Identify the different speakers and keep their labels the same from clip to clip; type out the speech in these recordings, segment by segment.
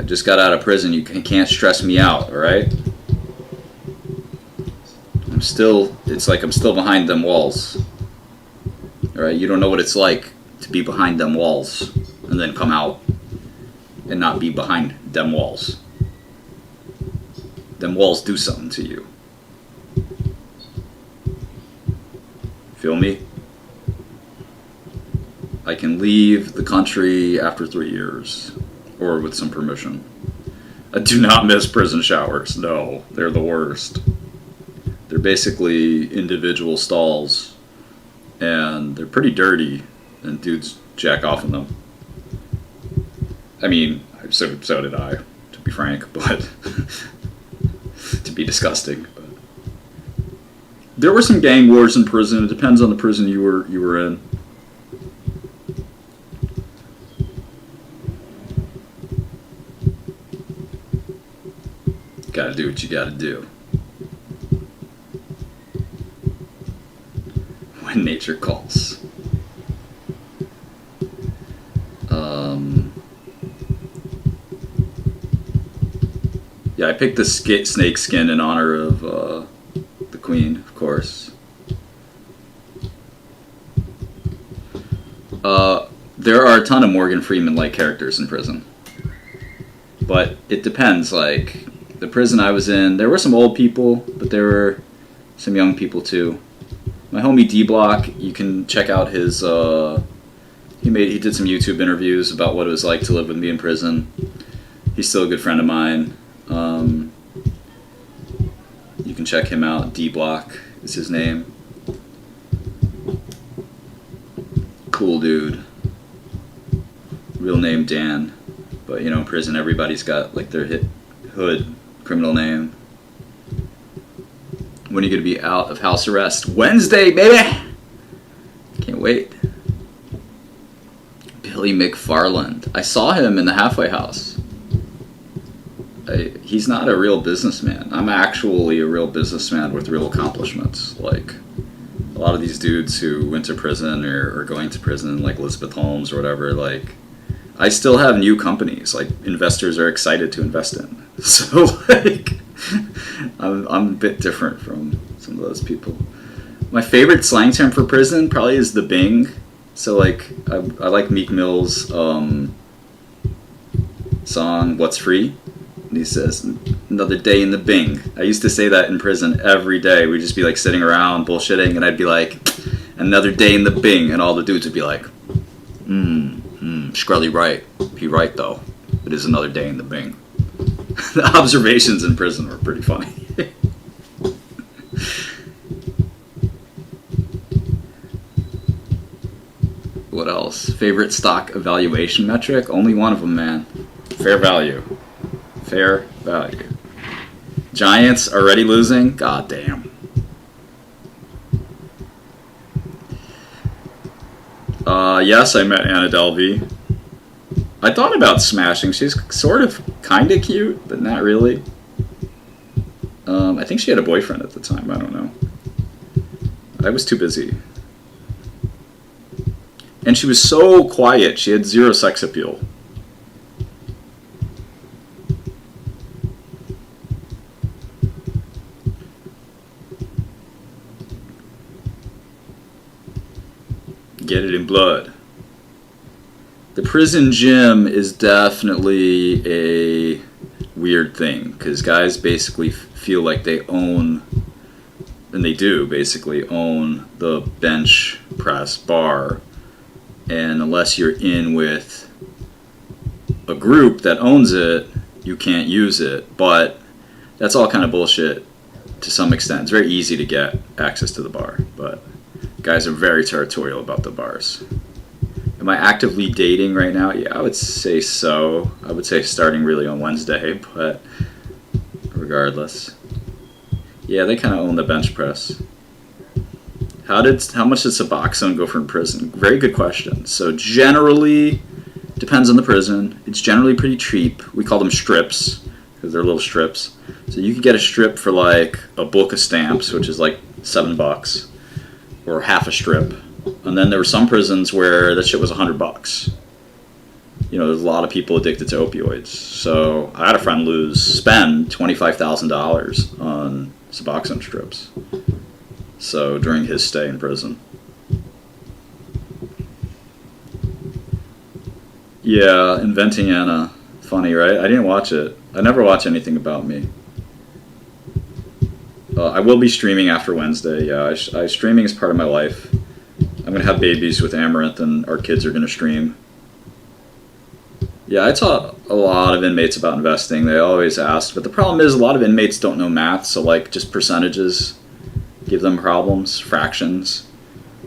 Speaker 1: just got out of prison. You can't stress me out, all right? It's like I'm still behind them walls. All right, you don't know what it's like to be behind them walls and then come out and not be behind them walls. Them walls do something to you. Feel me? I can leave the country after 3 years, or with some permission. I do not miss prison showers. No, they're the worst. They're basically individual stalls, and they're pretty dirty, and dudes jack off in them. I mean, so did I, to be frank, but to be disgusting. But there were some gang wars in prison. It depends on the prison you were in. Gotta do what you gotta do. When nature calls. Yeah, I picked the snake skin in honor of the Queen, of course. There are a ton of Morgan Freeman-like characters in prison. But it depends, like, the prison I was in, there were some old people, but there were some young people too. My homie D-Block, you can check out his, he did some YouTube interviews about what it was like to live with me in prison. He's still a good friend of mine. You can check him out. D-Block is his name. Cool dude. Real name Dan. But, you know, in prison everybody's got, like, their hood criminal name. When are you going to be out of house arrest? Wednesday, baby! Can't wait. Billy McFarland. I saw him in the halfway house. He's not a real businessman. I'm actually a real businessman with real accomplishments. Like, a lot of these dudes who went to prison or going to prison, like Elizabeth Holmes or whatever, like, I still have new companies, like, investors are excited to invest in. So, like, I'm a bit different from some of those people. My favorite slang term for prison probably is the bing. So, like, I like Meek Mill's song, What's Free? And he says, another day in the bing. I used to say that in prison every day. We'd just be, like, sitting around bullshitting, and I'd be like, another day in the bing. And all the dudes would be like, Shkreli right. He right, though. It is another day in the bing. The observations in prison were pretty funny. What else? Favorite stock evaluation metric? Only one of them, man. Fair value. Fair value. Giants already losing? God damn. Yes, I met Anna Delvey. I thought about smashing. She's sort of kind of cute, but not really. I think she had a boyfriend at the time. I don't know. I was too busy. And she was so quiet. She had zero sex appeal. Get it in blood. The prison gym is definitely a weird thing because guys basically feel like they own, and they do basically own, the bench press bar, and unless you're in with a group that owns it, you can't use it. But that's all kind of bullshit to some extent. It's very easy to get access to the bar, but guys are very territorial about the bars. Am I actively dating right now? Yeah, I would say so. I would say starting really on Wednesday, but regardless. Yeah, they kind of own the bench press. How much did Suboxone go for in prison? Very good question. So generally, depends on the prison. It's generally pretty cheap. We call them strips because they're little strips. So you could get a strip for like a book of stamps, which is like $7, or half a strip. And then there were some prisons where that shit was $100. there's a lot of people addicted to opioids. So I had a friend spend $25,000 on Suboxone strips. So during his stay in prison. Yeah, Inventing Anna. Funny, right? I didn't watch it. I never watch anything about me. I will be streaming after Wednesday. Yeah, streaming is part of my life. I'm going to have babies with Amaranth, and our kids are going to stream. Yeah, I taught a lot of inmates about investing. They always asked. But the problem is a lot of inmates don't know math, so like just percentages give them problems, fractions.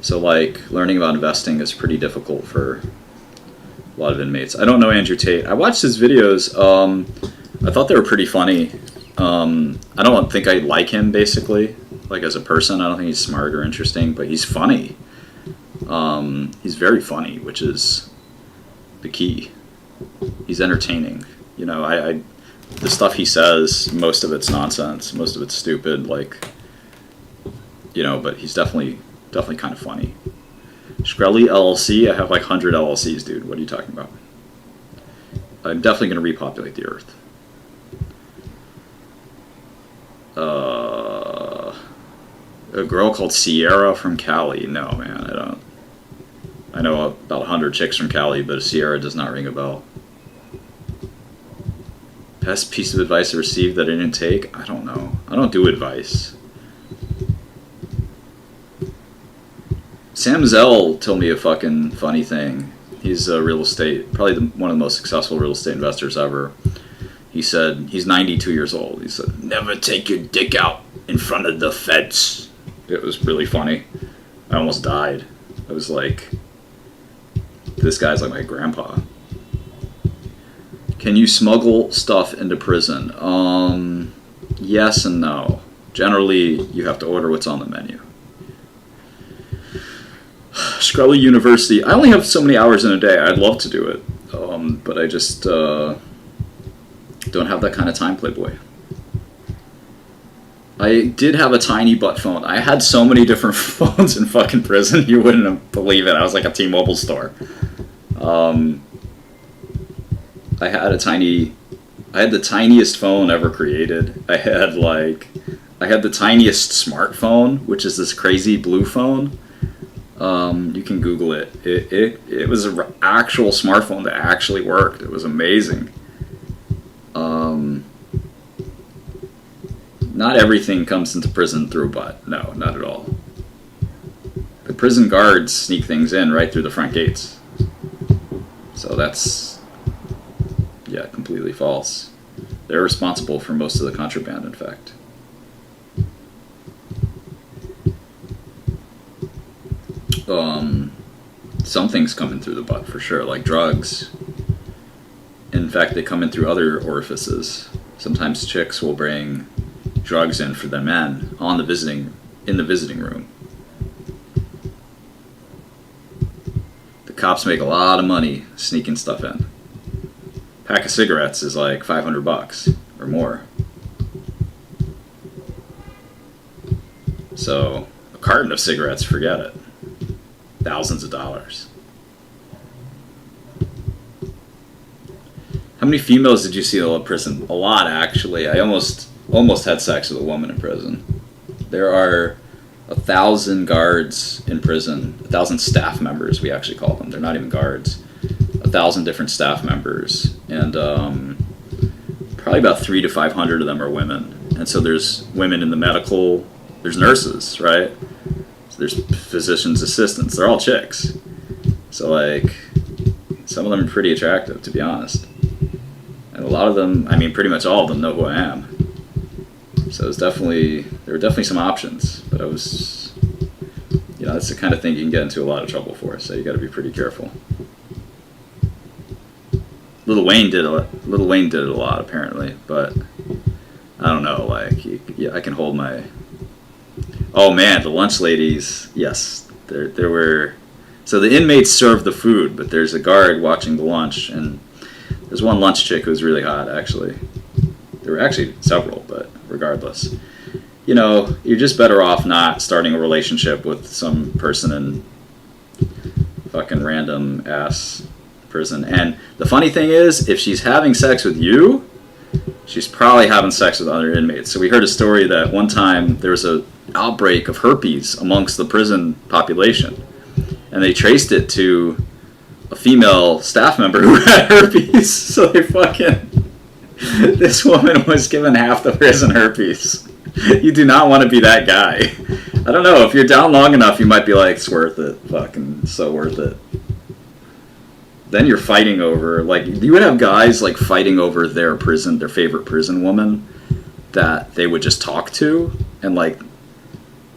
Speaker 1: So like learning about investing is pretty difficult for a lot of inmates. I don't know Andrew Tate. I watched his videos. I thought they were pretty funny. I don't think I like him, basically, like as a person. I don't think he's smart or interesting, but he's funny. He's very funny, which is the key. He's entertaining. The stuff he says, most of it's nonsense, most of it's stupid, like, but he's definitely kind of funny. Shkreli LLC, I have like 100 LLCs, dude. What are you talking about? I'm definitely going to repopulate the earth. A girl called Sierra from Cali. No, man, I don't. I know about 100 chicks from Cali, but Sierra does not ring a bell. Best piece of advice I received that I didn't take? I don't know. I don't do advice. Sam Zell told me a fucking funny thing. He's a real estate, probably one of the most successful real estate investors ever. He said, he's 92 years old. He said, never take your dick out in front of the feds. It was really funny. I almost died. I was like, this guy's like my grandpa. Can you smuggle stuff into prison? Yes and no. Generally, you have to order what's on the menu. Shkreli University. I only have so many hours in a day. I'd love to do it, but I just don't have that kind of time, Playboy. I did have a tiny butt phone. I had so many different phones in fucking prison, you wouldn't believe it. I was like a T-Mobile store. I had the tiniest phone ever created. I had the tiniest smartphone, which is this crazy blue phone. You can Google it. It was an actual smartphone that actually worked. It was amazing. Not everything comes into prison through a butt. No, not at all. The prison guards sneak things in right through the front gates. So that's, yeah, completely false. They're responsible for most of the contraband, in fact. Some things come in through the butt for sure, like drugs. In fact, they come in through other orifices. Sometimes chicks will bring drugs in for their men in the visiting room. The cops make a lot of money sneaking stuff in. Pack of cigarettes is like $500 or more. So a carton of cigarettes, forget it. Thousands of dollars. How many females did you see in prison? A lot, actually. I almost had sex with a woman in prison. There are 1,000 guards in prison, 1,000 staff members, we actually call them. They're not even guards. 1,000 different staff members, and probably about 300 to 500 of them are women. And so there's women in the medical, there's nurses, right? So there's physicians' assistants. They're all chicks. So like, some of them are pretty attractive, to be honest. And a lot of them, I mean, pretty much all of them know who I am. So there were definitely some options, but I was, that's the kind of thing you can get into a lot of trouble for. So you got to be pretty careful. Lil Wayne did it a lot, apparently, but I don't know. Like, I can hold my. Oh man, the lunch ladies. Yes, there were. So the inmates serve the food, but there's a guard watching the lunch, and there's one lunch chick who's really hot, actually. There were actually several, but regardless. You're just better off not starting a relationship with some person in fucking random ass prison. And the funny thing is, if she's having sex with you, she's probably having sex with other inmates. So we heard a story that one time there was a outbreak of herpes amongst the prison population, and they traced it to a female staff member who had herpes. So they fucking, this woman was given half the prison herpes. You do not want to be that guy. I don't know, if you're down long enough, you might be like, it's worth it, fucking so worth it. Then you're fighting over, like, you would have guys like fighting over their favorite prison woman that they would just talk to, and like,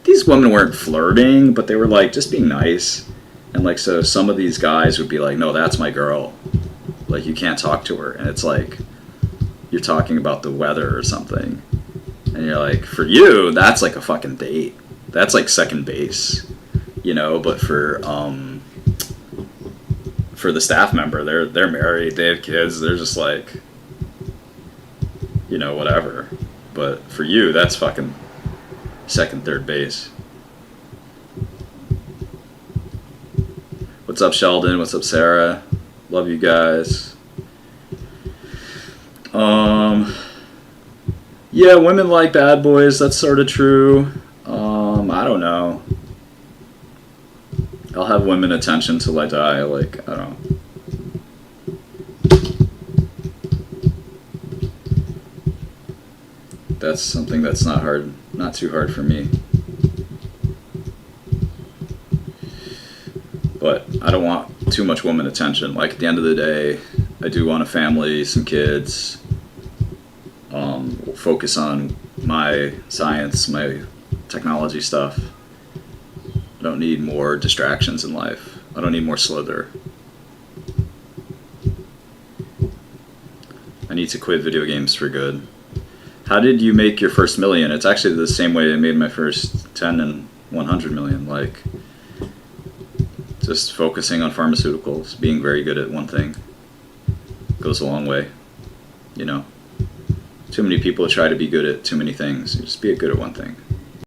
Speaker 1: these women weren't flirting, but they were like just being nice. And like, so some of these guys would be like, no, that's my girl, like, you can't talk to her. And it's like, you're talking about the weather or something, and you're like, for you, that's like a fucking date, that's like second base, you know. But for the staff member, they're married, they have kids, they're just like, you know, whatever. But for you, that's fucking second, third base. What's up, Sheldon? What's up, Sarah? Love you guys. Yeah, women like bad boys, that's sort of true. I don't know. I'll have women attention till I die, like, I don't know. That's something that's not too hard for me. But I don't want too much woman attention. Like, at the end of the day, I do want a family, some kids, focus on my science, my technology stuff. I don't need more distractions in life. I don't need more slither. I need to quit video games for good. How did you make your first million? It's actually the same way I made my first 10 and 100 million. Like, just focusing on pharmaceuticals, being very good at one thing goes a long way, you know. Too many people try to be good at too many things. Just be good at one thing.